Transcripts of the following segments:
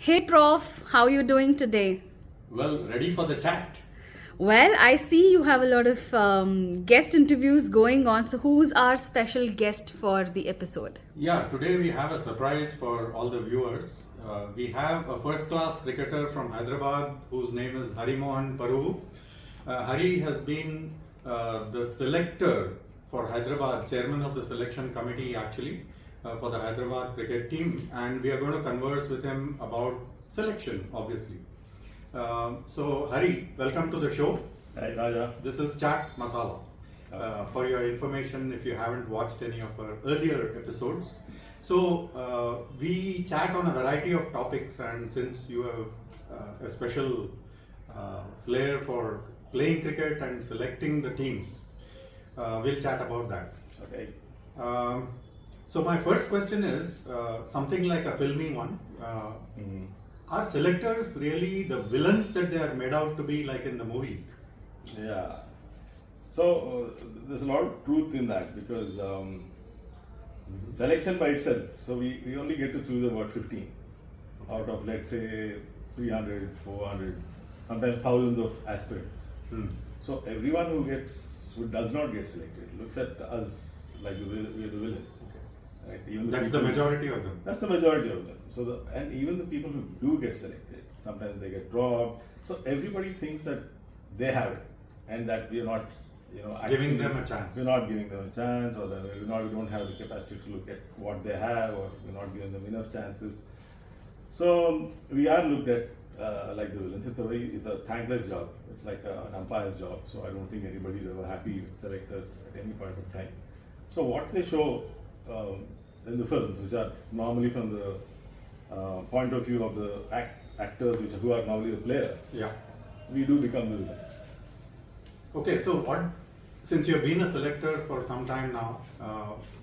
Hey Prof, how you doing today? Well, ready for the chat? Well, I see you have a lot of guest interviews going on. So, who's our special guest for the episode? Yeah, today we have a surprise for all the viewers. We have a first class cricketer from Hyderabad whose name is Harimohan. Hari has been the selector for Hyderabad, chairman of the selection committee actually for the Hyderabad cricket team, and we are going to converse with him about selection, obviously. So, Hari, welcome to the show. Hi, Raja. This is Chat Masala. For your information, if you haven't watched any of our earlier episodes. So, we chat on a variety of topics, and since you have a special flair for playing cricket and selecting the teams, we'll chat about that. Okay. So, my first question is something like a filmy one. Are selectors really the villains that they are made out to be, like in the movies? Yeah. So there's a lot of truth in that because selection by itself. So we only get to choose about 15 out of, let's say, 300, 400, sometimes thousands of aspirants. So everyone who does not get selected looks at us like we're the villain. Right? Even That's the majority of them. That's the majority of them. So and even the people who do get selected, sometimes they get dropped. So everybody thinks that they have it, and that we are not, Giving them a chance. We're not giving them a chance, or that we don't have the capacity to look at what they have, or we're not giving them enough chances. So we are looked at like the villains. It's a thankless job. It's like an umpire's job. So I don't think anybody's ever happy with selectors at any point of time. So what they show in the films, which are normally from the point of view of the actors, who are normally the players, Yeah. we do become the villains. Okay, so since you've been a selector for some time now,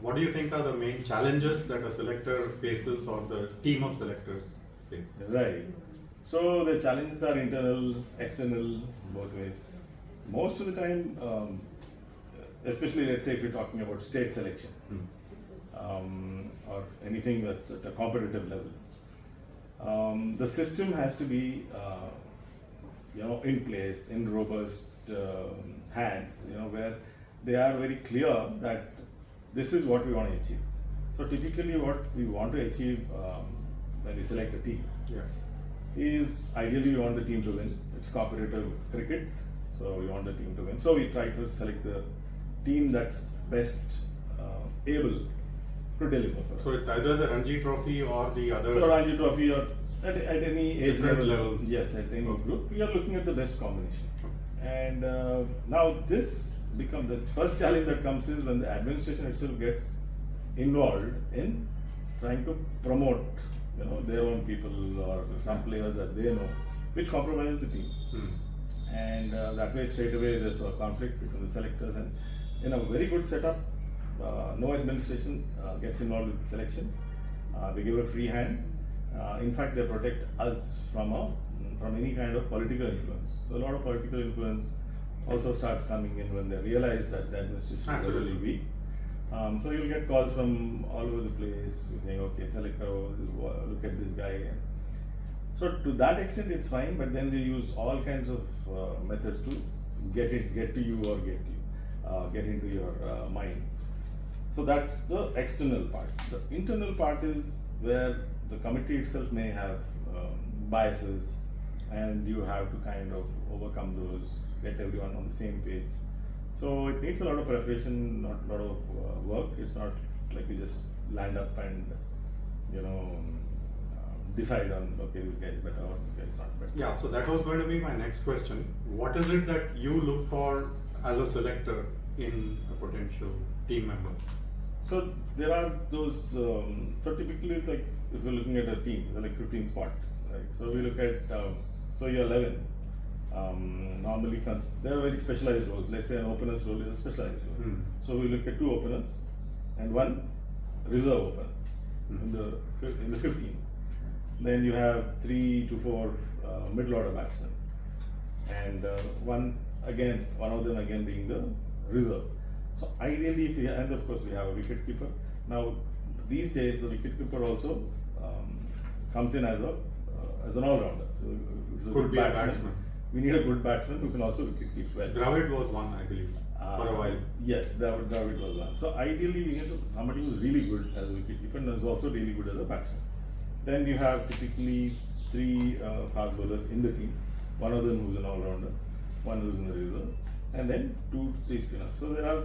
what do you think are the main challenges that a selector faces or the team of selectors face? Right. So the challenges are internal, external, both ways. Most of the time, especially let's say if you're talking about state selection or anything that's at a competitive level, the system has to be in place, in robust hands, where they are very clear that this is what we want to achieve. So typically what we want to achieve when we select a team is ideally we want the team to win. It's competitive cricket, so we want the team to win. So we try to select the team that's best able to deliver for us. So it's either the Ranji Trophy or the other. So Ranji Trophy or at any age Different level, levels. yes, at any group, we are looking at the best combination. And now this becomes the first challenge that comes is when the administration itself gets involved in trying to promote, their own people or some players that they know, which compromises the team. And that way, straight away, there's a conflict between the selectors. And in a very good setup, no administration gets involved with selection. They give a free hand. In fact, they protect us from any kind of political influence. So a lot of political influence also starts coming in when they realize that the administration is really weak. So you'll get calls from all over the place saying, okay, selector, look at this guy. So to that extent it's fine, but then they use all kinds of methods to get to you or get into your mind. So that's the external part. The internal part is where the committee itself may have biases, and you have to kind of overcome those, get everyone on the same page. So it needs a lot of preparation, not a lot of work. It's not like you just land up and decide on, okay, this guy is better or this guy is not better. Yeah, so that was going to be my next question. What is it that you look for as a selector in a potential team member? So there are those, so typically like if we're looking at a team, there are like 15 spots, right? So we look at, so you're 11. Normally there are very specialized roles. Let's say an opener's role is a specialized role. So we look at 2 openers and 1 reserve opener in the 15. Then you have 3 to 4 middle order batsmen, and one of them again being the reserve. So ideally, and of course we have a wicket keeper. Now these days the wicket keeper also comes in as as an all-rounder. So if he's a Could good be a batsman, batsman. we need a good batsman who can also wicket keep well. Dravid was one, I believe, for a while. Yes, Dravid was one. So ideally, we need somebody who's really good as a wicketkeeper and is also really good as a batsman. Then you have typically 3 fast bowlers in the team. One of them who's an all-rounder, one who's in the reserve, and then 2 3 spinners. So there are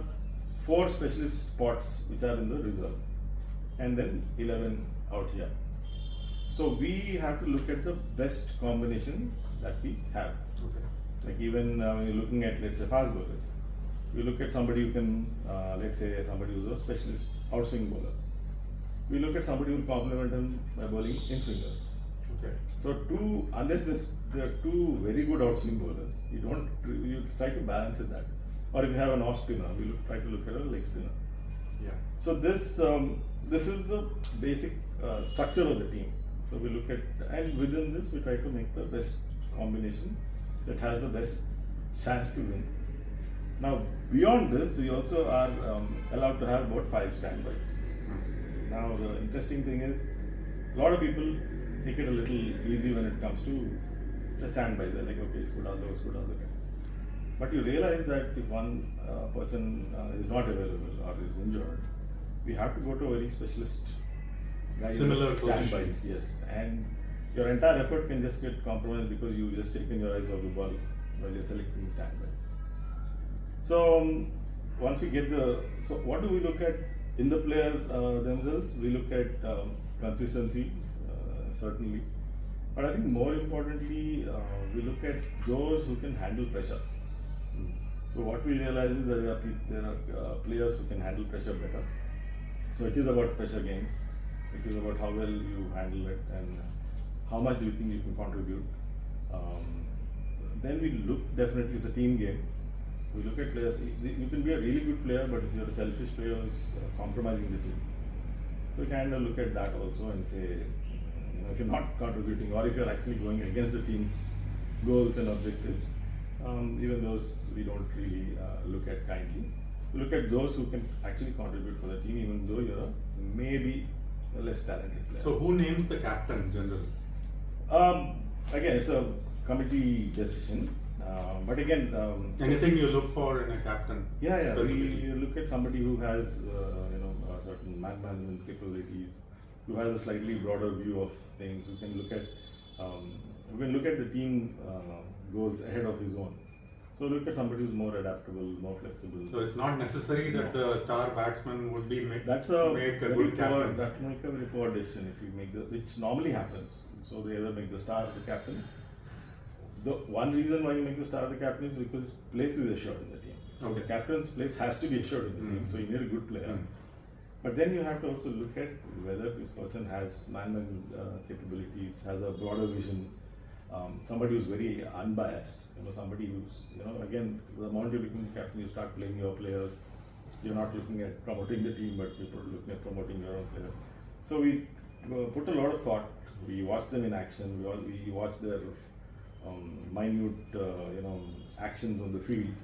4 specialist spots which are in the reserve, and then 11 out here. So we have to look at the best combination that we have. Okay. Like even when you're looking at, let's say, fast bowlers, we look at somebody who can, let's say, somebody who's a specialist outswing bowler. We look at somebody who will complement him by bowling in swingers. Okay. So unless there are 2 very good outswing bowlers, you try to balance it that. Or if you have an off spinner, we try to look at a leg spinner. Yeah. So this is the basic structure of the team. So we look at, and within this we try to make the best combination that has the best chance to win. Now beyond this, we also are allowed to have about 5 standbys. Now the interesting thing is, a lot of people take it a little easy when it comes to the standbys. They're like, okay, it's good all those, good all the time. But you realize that if one person is not available or is injured, we have to go to a very specialist guy. Similar standbys, position. yes. And your entire effort can just get compromised because you just taken your eyes off the ball while you're selecting standbys. So once we get so what do we look at in the player themselves? We look at consistency, certainly. But I think more importantly, we look at those who can handle pressure. So what we realize is that there are players who can handle pressure better. So it is about pressure games. It is about how well you handle it and how much do you think you can contribute. Then we look, definitely it's a team game. We look at players. You can be a really good player, but if you're a selfish player who's compromising the team, so we kind of look at that also and say, if you're not contributing or if you're actually going against the team's goals and objectives, even those we don't really look at kindly. We look at those who can actually contribute for the team, even though you're maybe a less talented player. So who names the captain generally? Again, it's a committee decision. But again, Anything you look for in a captain? yeah, specifically? we look at somebody who has certain management capabilities, who has a slightly broader view of things, who can look at the team goals ahead of his own. So look at somebody who's more adaptable, more flexible. So it's not necessary that the star batsman would be make a very good captain. That make a very poor decision if you make which normally happens. So they either make the star the captain. The one reason why you make the star the captain is because his place is assured in the team. So Okay. the captain's place has to be assured in the team. So you need a good player. But then you have to also look at whether this person has management capabilities, has a broader vision, somebody who's very unbiased. Somebody who's, again, the moment you become captain, you start playing your players. You're not looking at promoting the team, but you're looking at promoting your own player. So we put a lot of thought. We watch them in action. We watch their minute, actions on the field.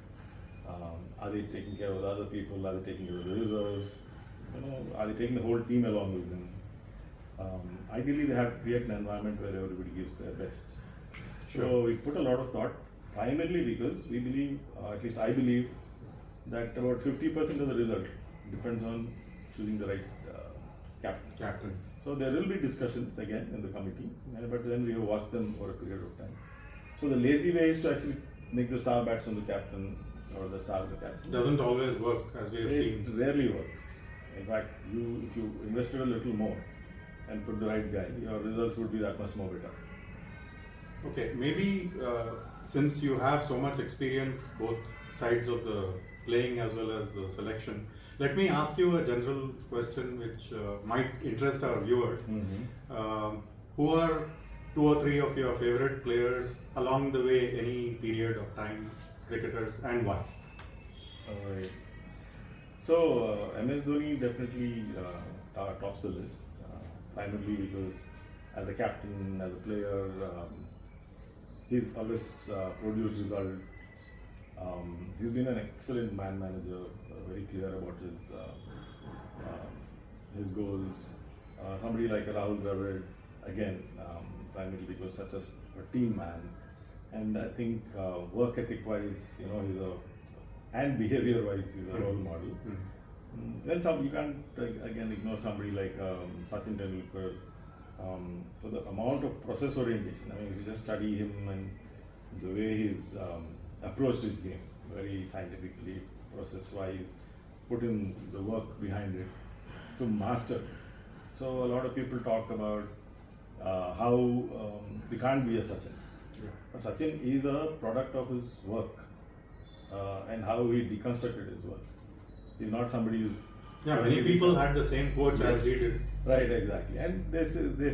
Are they taking care of the other people? Are they taking care of the reserves? Are they taking the whole team along with them? Ideally, they have to create an environment where everybody gives their best. So we put a lot of thought, primarily because we believe, at least I believe, that about 50% of the result depends on choosing the right captain. So there will be discussions again in the committee, but then we have watched them for a period of time. So the lazy way is to actually make the star batsman the captain or the star the captain. Doesn't always work, as we have seen. It rarely works. In fact, if you invested a little more and put the right guy, your results would be that much more better. Okay, maybe since you have so much experience, both sides of the playing as well as the selection, let me ask you a general question which might interest our viewers. Who are 2 or 3 of your favorite players along the way, any period of time, cricketers, and why? Alright. So MS Dhoni definitely tops the list, primarily because as a captain, as a player, he's always produced results. He's been an excellent man manager, very clear about his goals. Somebody like Rahul Dravid, again, primarily because such a team man, and I think work ethic wise, he's and behavior wise, he's a role model. Then you can't again ignore somebody like Sachin Tendulkar. For the amount of process orientation, I mean, if you just study him and the way he's approached his game, very scientifically, process wise, put in the work behind it to master. So a lot of people talk about how we can't be a Sachin. Yeah. But Sachin is a product of his work and how he deconstructed his work. He's not somebody who's... Yeah, many people had the same coach as he did. Right, exactly. And they say they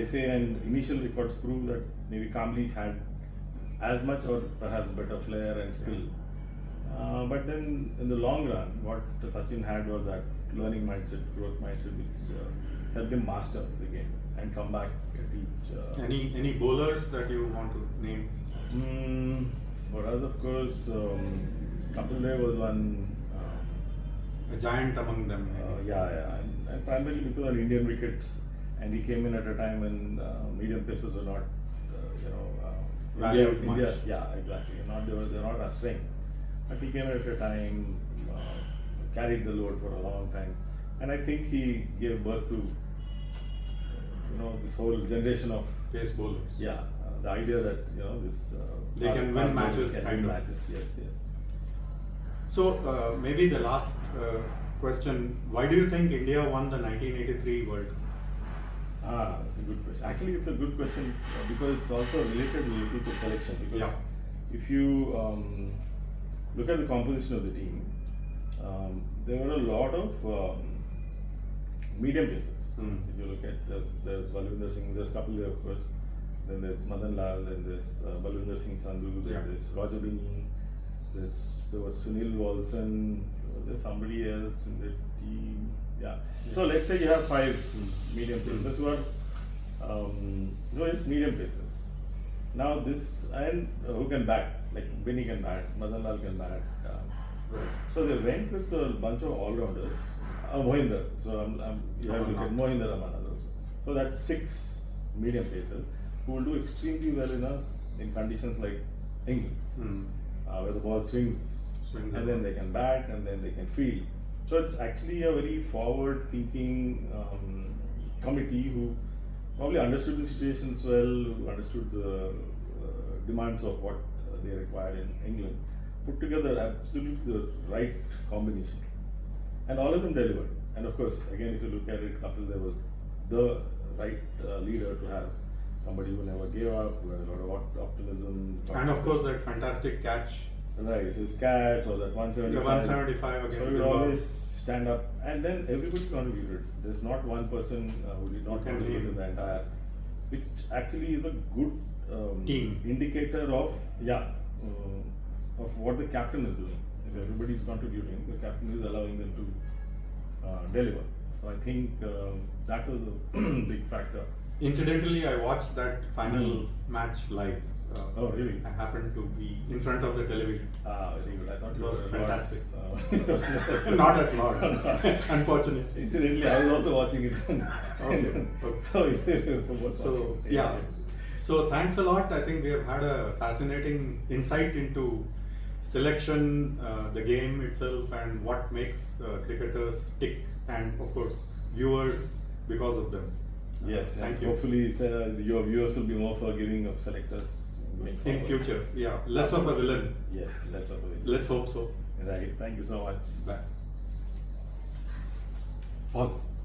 say, and initial records prove that maybe Kamli had as much or perhaps better flair and skill. But then in the long run, what Sachin had was that learning mindset, growth mindset, which helped him master the game and come back and teach. Any bowlers that you want to name? For us, of course, Kapil Dev was one. A giant among them. And primarily because of Indian wickets, and he came in at a time when medium paces were not, Valued much. India's, yeah, exactly. They're not our strength. But he came in at a time, carried the load for a long time, and I think he gave birth to, this whole generation of Pace bowlers. Yeah, the idea that this they can win matches. Yes. So maybe the last question: why do you think India won the 1983 World Cup? That's a good question. Actually, it's a good question because it's also related a little to selection. Because if you look at the composition of the team, there were a lot of medium paces. If you look at there's Balwinder Singh, there's Kapil Dev, of course. Then there's Madan Lal, then there's Balwinder Singh Sandhu, then there's Roger Binny. There was Sunil Walson. Was there somebody else in the team? Yeah. So let's say you have 5 medium pacers who are it's medium pacers. Now this and who can bat, like Binny can bat, Madan Lal can bat. So they went with a bunch of all-rounders. Mohinder. So you have to look at Mohinder Ramanand also. So that's 6 medium pacers who will do extremely well in conditions like England. Where the ball swings and then they can bat and then they can field. So it's actually a very forward-thinking committee who probably understood the situations well, who understood the demands of what they required in England, put together absolutely the right combination. And all of them delivered. And of course, again, if you look at it, Kapil Dev was the right leader to have. Somebody who never gave up, who had a lot of optimism. And of course, that fantastic catch. Right, his catch or that 175. The 175 against So he would always stand up, and then everybody contributed. There's not one person who did not contribute in the entire, which actually is a good team indicator of of what the captain is doing. If everybody is contributing, the captain is allowing them to deliver. So I think that was a big factor. Incidentally, I watched that final match live. Oh, really? I happened to be in front of the television. Very good. I thought It you was were fantastic. Not at Lords. Unfortunately. Incidentally, I was also watching it. Okay. So yeah. So thanks a lot. I think we have had a fascinating insight into selection, the game itself, and what makes cricketers tick, and of course viewers because of them. Yes, thank you. Hopefully, your viewers will be more forgiving of selectors going forward. In future, yeah, less of a villain. Yes, less of a villain. Let's hope so. Right. Thank you so much. Bye. Pause.